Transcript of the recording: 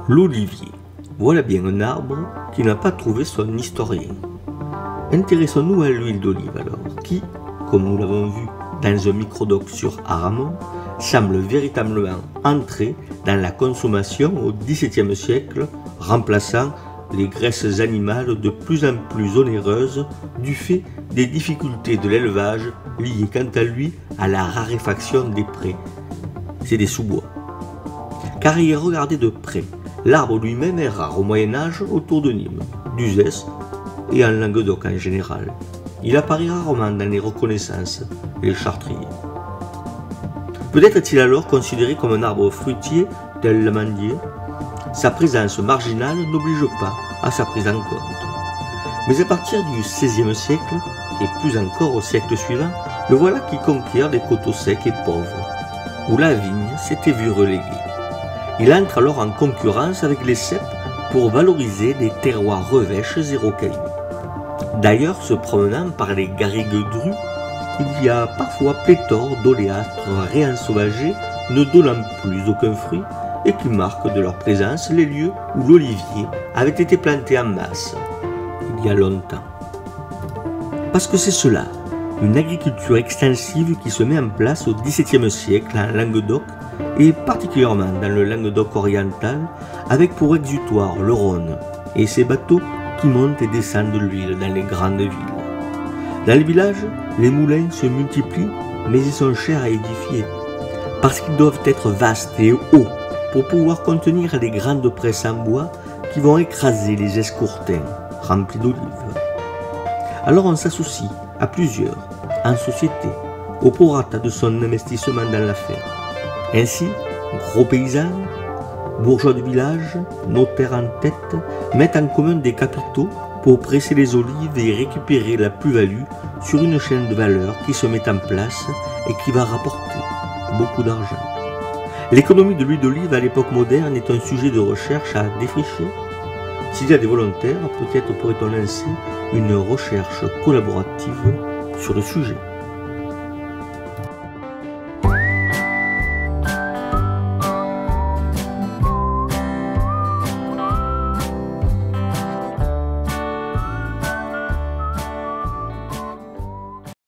L'olivier. Voilà bien un arbre qui n'a pas trouvé son historien. Intéressons-nous à l'huile d'olive alors, qui, comme nous l'avons vu dans un microdoc sur Aramon, semble véritablement entrer dans la consommation au XVIIe siècle, remplaçant les graisses animales de plus en plus onéreuses du fait des difficultés de l'élevage liées quant à lui à la raréfaction des prés. C'est des sous-bois. Car y regarder de près, l'arbre lui-même est rare au Moyen-Âge autour de Nîmes, d'Uzès et en Languedoc en général. Il apparaît rarement dans les reconnaissances et les chartriers. Peut-être est-il alors considéré comme un arbre fruitier tel l'amandier. Sa présence marginale n'oblige pas à sa prise en compte. Mais à partir du XVIe siècle, et plus encore au siècle suivant, le voilà qui conquiert des coteaux secs et pauvres, où la vigne s'était vue reléguée. Il entre alors en concurrence avec les ceps pour valoriser des terroirs revêches et rocailleux. D'ailleurs, se promenant par les garrigues drues, il y a parfois pléthore d'oléâtres réensauvagés ne donnant plus aucun fruit et qui marquent de leur présence les lieux où l'olivier avait été planté en masse, il y a longtemps. Parce que c'est cela, une agriculture extensive qui se met en place au XVIIe siècle en Languedoc et particulièrement dans le Languedoc oriental avec pour exutoire le Rhône et ses bateaux qui montent et descendent de l'huile dans les grandes villes. Dans les villages, les moulins se multiplient mais ils sont chers à édifier parce qu'ils doivent être vastes et hauts pour pouvoir contenir les grandes presses en bois qui vont écraser les escourtins remplis d'olives. Alors on s'associe à plusieurs, en société, au prorata de son investissement dans l'affaire. Ainsi, gros paysans, bourgeois de village, notaires en tête, mettent en commun des capitaux pour presser les olives et récupérer la plus-value sur une chaîne de valeur qui se met en place et qui va rapporter beaucoup d'argent. L'économie de l'huile d'olive à l'époque moderne est un sujet de recherche à défricher. S'il y a des volontaires, peut-être pourrait-on lancer une recherche collaborative sur le sujet.